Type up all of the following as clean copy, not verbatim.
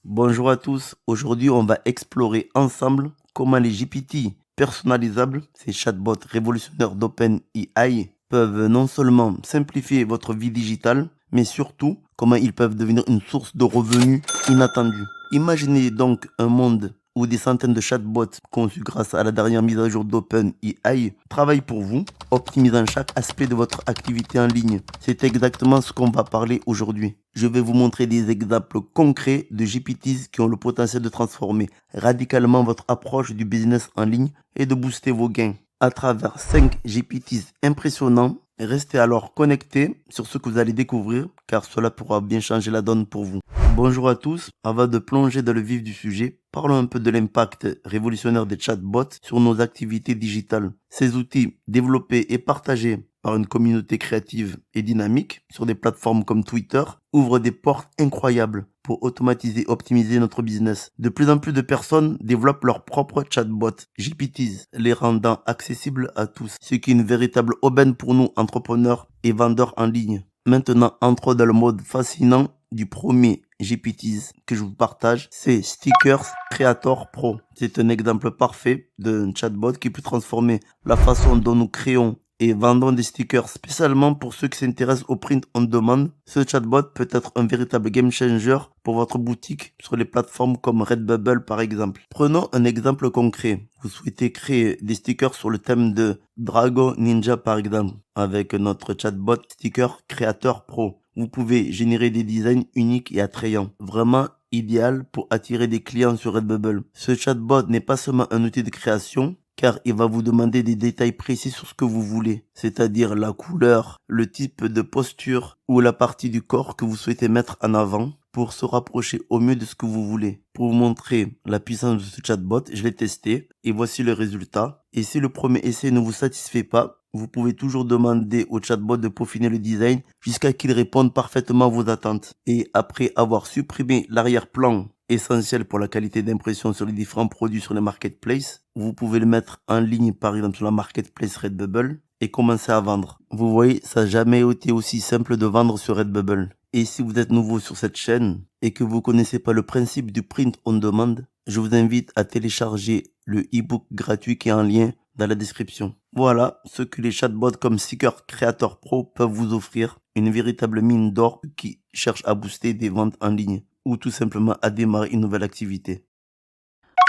Bonjour à tous, aujourd'hui on va explorer ensemble comment les GPT personnalisables, ces chatbots révolutionnaires d'OpenAI, peuvent non seulement simplifier votre vie digitale, mais surtout comment ils peuvent devenir une source de revenus inattendue. Imaginez donc un monde où des centaines de chatbots conçus grâce à la dernière mise à jour d'OpenAI travaillent pour vous, optimisant chaque aspect de votre activité en ligne. C'est exactement ce qu'on va parler aujourd'hui. Je vais vous montrer des exemples concrets de GPTs qui ont le potentiel de transformer radicalement votre approche du business en ligne et de booster vos gains. À travers 5 GPTs impressionnants, restez alors connectés sur ce que vous allez découvrir car cela pourra bien changer la donne pour vous. Bonjour à tous, avant de plonger dans le vif du sujet, parlons un peu de l'impact révolutionnaire des chatbots sur nos activités digitales. Ces outils développés et partagés par une communauté créative et dynamique sur des plateformes comme Twitter ouvrent des portes incroyables pour automatiser et optimiser notre business. De plus en plus de personnes développent leurs propres chatbots, GPTs, les rendant accessibles à tous, ce qui est une véritable aubaine pour nous entrepreneurs et vendeurs en ligne. Maintenant, entrons dans le mode fascinant du premier GPTs que je vous partage, c'est Stickers Creator Pro. C'est un exemple parfait d'un chatbot qui peut transformer la façon dont nous créons et vendons des stickers spécialement pour ceux qui s'intéressent au print on demand. Ce chatbot peut être un véritable game changer pour votre boutique sur les plateformes comme Redbubble par exemple. Prenons un exemple concret. Vous souhaitez créer des stickers sur le thème de Dragon Ninja par exemple avec notre chatbot Sticker Creator Pro. Vous pouvez générer des designs uniques et attrayants. Vraiment idéal pour attirer des clients sur Redbubble. Ce chatbot n'est pas seulement un outil de création, car il va vous demander des détails précis sur ce que vous voulez, c'est-à-dire la couleur, le type de posture ou la partie du corps que vous souhaitez mettre en avant pour se rapprocher au mieux de ce que vous voulez. Pour vous montrer la puissance de ce chatbot, je l'ai testé et voici le résultat. Et si le premier essai ne vous satisfait pas, vous pouvez toujours demander au chatbot de peaufiner le design jusqu'à qu'il réponde parfaitement à vos attentes. Et après avoir supprimé l'arrière-plan essentiel pour la qualité d'impression sur les différents produits sur les marketplaces, vous pouvez le mettre en ligne par exemple sur la marketplace Redbubble et commencer à vendre. Vous voyez, ça n'a jamais été aussi simple de vendre sur Redbubble. Et si vous êtes nouveau sur cette chaîne et que vous ne connaissez pas le principe du print on demand, je vous invite à télécharger le e-book gratuit qui est en lien dans la description. Voilà ce que les chatbots comme Sticker Creator Pro peuvent vous offrir, une véritable mine d'or qui cherche à booster des ventes en ligne ou tout simplement à démarrer une nouvelle activité.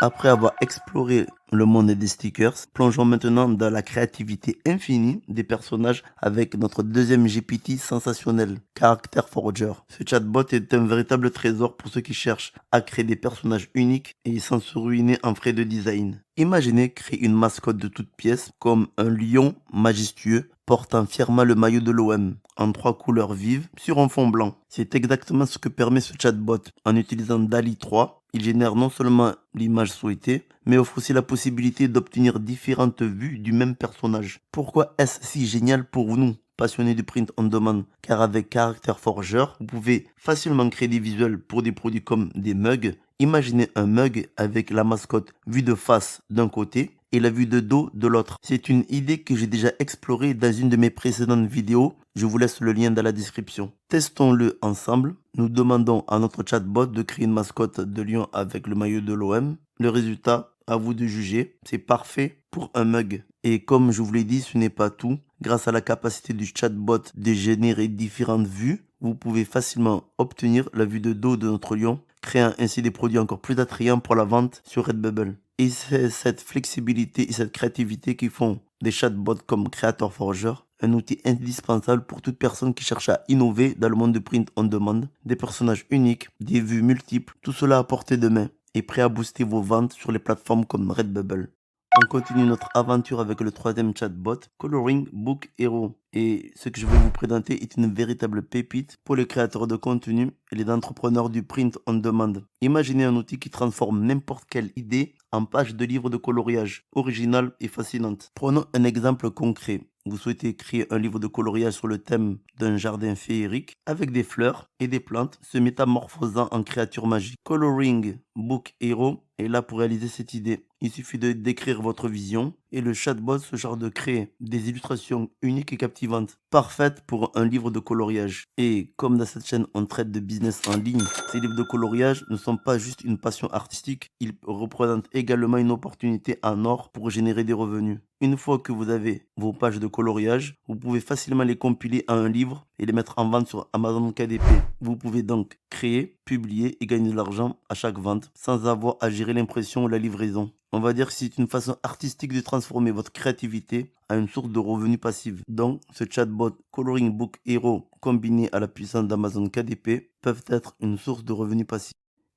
Après avoir exploré le monde des stickers, plongeons maintenant dans la créativité infinie des personnages avec notre deuxième GPT sensationnel, Character Forger. Ce chatbot est un véritable trésor pour ceux qui cherchent à créer des personnages uniques et sans se ruiner en frais de design. Imaginez créer une mascotte de toutes pièces comme un lion majestueux portant fièrement le maillot de l'OM en 3 couleurs vives sur un fond blanc. C'est exactement ce que permet ce chatbot. En utilisant DALL-E 3, il génère non seulement l'image souhaitée, mais offre aussi la possibilité d'obtenir différentes vues du même personnage. Pourquoi est-ce si génial pour nous, passionnés du print on demand? Car avec Character Forger, vous pouvez facilement créer des visuels pour des produits comme des mugs. Imaginez un mug avec la mascotte vue de face d'un côté et la vue de dos de l'autre. C'est une idée que j'ai déjà explorée dans une de mes précédentes vidéos. Je vous laisse le lien dans la description. Testons-le ensemble. Nous demandons à notre chatbot de créer une mascotte de lion avec le maillot de l'OM. Le résultat, à vous de juger. C'est parfait pour un mug. Et comme je vous l'ai dit, ce n'est pas tout. Grâce à la capacité du chatbot de générer différentes vues, vous pouvez facilement obtenir la vue de dos de notre lion, créant ainsi des produits encore plus attrayants pour la vente sur Redbubble. Et c'est cette flexibilité et cette créativité qui font des chatbots comme Creator Forger un outil indispensable pour toute personne qui cherche à innover dans le monde du print on demand, des personnages uniques, des vues multiples, tout cela à portée de main et prêt à booster vos ventes sur les plateformes comme Redbubble. On continue notre aventure avec le troisième chatbot, Coloring Book Hero. Et ce que je vais vous présenter est une véritable pépite pour les créateurs de contenu et les entrepreneurs du print on demand. Imaginez un outil qui transforme n'importe quelle idée en page de livre de coloriage, originale et fascinante. Prenons un exemple concret. vous souhaitez créer un livre de coloriage sur le thème d'un jardin féerique avec des fleurs et des plantes se métamorphosant en créatures magiques. Coloring Book Hero est là pour réaliser cette idée. Il suffit de décrire votre vision et le chatbot se charge de créer des illustrations uniques et captivantes, parfaites pour un livre de coloriage. Et comme dans cette chaîne on traite de business en ligne, ces livres de coloriage ne sont pas juste une passion artistique, ils représentent également une opportunité en or pour générer des revenus. Une fois que vous avez vos pages de coloriage, vous pouvez facilement les compiler à un livre et les mettre en vente sur Amazon KDP. Vous pouvez donc créer, publier et gagner de l'argent à chaque vente sans avoir à gérer l'impression ou la livraison. On va dire que c'est une façon artistique de transformer votre créativité en une source de revenus passifs. Donc, ce chatbot Coloring Book Hero combiné à la puissance d'Amazon KDP peuvent être une source de revenus passifs.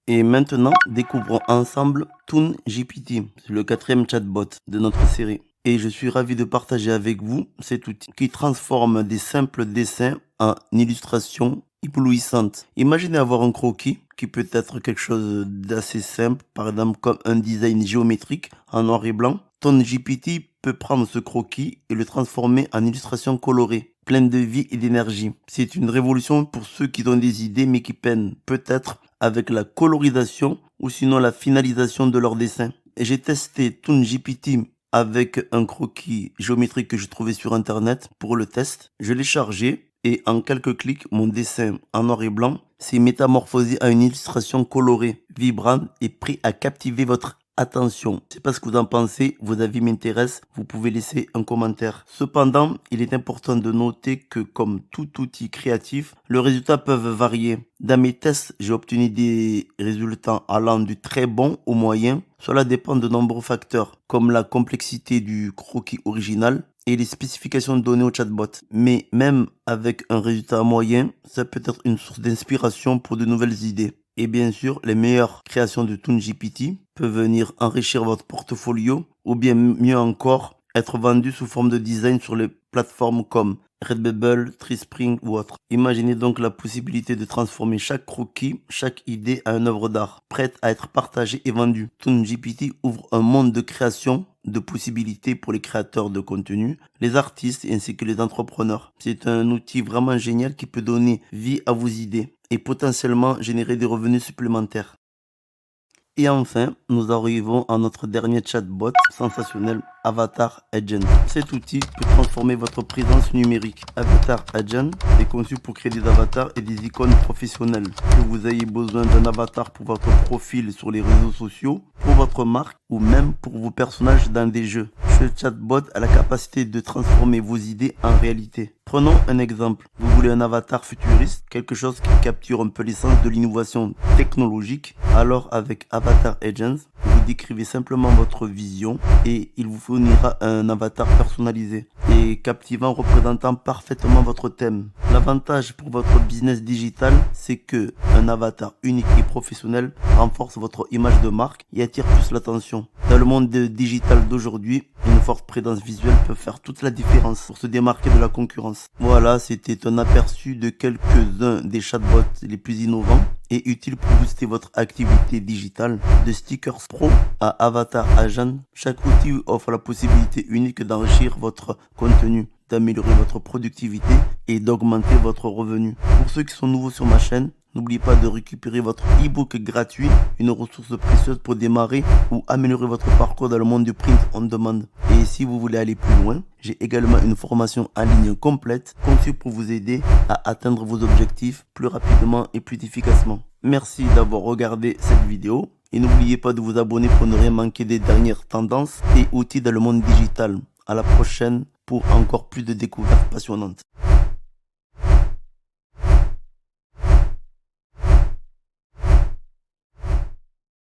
Et maintenant, découvrons ensemble ToonGPT, c'est le 4e chatbot de notre série. Et je suis ravi de partager avec vous cet outil qui transforme des simples dessins en illustrations éblouissantes. Imaginez avoir un croquis qui peut être quelque chose d'assez simple, par exemple comme un design géométrique en noir et blanc. ToonGPT peut prendre ce croquis et le transformer en illustration colorée, pleine de vie et d'énergie. C'est une révolution pour ceux qui ont des idées mais qui peinent peut-être avec la colorisation ou sinon la finalisation de leur dessin. Et j'ai testé ToonGPT avec un croquis géométrique que je trouvais sur internet pour le test. Je l'ai chargé et en quelques clics, mon dessin en noir et blanc s'est métamorphosé à une illustration colorée, vibrante et prêt à captiver votre attention. Je sais pas ce que vous en pensez, vos avis m'intéressent, vous pouvez laisser un commentaire. Cependant, il est important de noter que comme tout outil créatif, les résultats peuvent varier. Dans mes tests, j'ai obtenu des résultats allant du très bon au moyen. Cela dépend de nombreux facteurs, comme la complexité du croquis original et les spécifications données au chatbot. Mais même avec un résultat moyen, ça peut être une source d'inspiration pour de nouvelles idées. Et bien sûr, les meilleures créations de ToonGPT peuvent venir enrichir votre portfolio ou bien mieux encore, être vendues sous forme de design sur les plateformes comme Redbubble, Teespring ou autres. Imaginez donc la possibilité de transformer chaque croquis, chaque idée à une œuvre d'art, prête à être partagée et vendue. ToonGPT ouvre un monde de création, de possibilités pour les créateurs de contenu, les artistes ainsi que les entrepreneurs. C'est un outil vraiment génial qui peut donner vie à vos idées et potentiellement générer des revenus supplémentaires. Et enfin, nous arrivons à notre dernier chatbot sensationnel, Avatar Agent. Cet outil peut transformer votre présence numérique. Avatar Agent est conçu pour créer des avatars et des icônes professionnelles. Que vous ayez besoin d'un avatar pour votre profil sur les réseaux sociaux, pour votre marque ou même pour vos personnages dans des jeux. Ce chatbot a la capacité de transformer vos idées en réalité. Prenons un exemple. Vous voulez un avatar futuriste, quelque chose qui capture un peu l'essence de l'innovation technologique. Alors avec Avatar Agents, vous décrivez simplement votre vision et il vous fournira un avatar personnalisé et captivant représentant parfaitement votre thème. L'avantage pour votre business digital, c'est que un avatar unique et professionnel renforce votre image de marque et attire plus l'attention. Dans le monde digital d'aujourd'hui, une forte présence visuelle peut faire toute la différence pour se démarquer de la concurrence. Voilà, c'était un aperçu de quelques-uns des chatbots les plus innovants et utiles pour booster votre activité digitale. De Stickers Pro à Avatar Agent, chaque outil offre la possibilité unique d'enrichir votre contenu, d'améliorer votre productivité et d'augmenter votre revenu. Pour ceux qui sont nouveaux sur ma chaîne, n'oubliez pas de récupérer votre e-book gratuit, une ressource précieuse pour démarrer ou améliorer votre parcours dans le monde du print on demand. Et si vous voulez aller plus loin, j'ai également une formation en ligne complète conçue pour vous aider à atteindre vos objectifs plus rapidement et plus efficacement. Merci d'avoir regardé cette vidéo et n'oubliez pas de vous abonner pour ne rien manquer des dernières tendances et outils dans le monde digital. À la prochaine pour encore plus de découvertes passionnantes.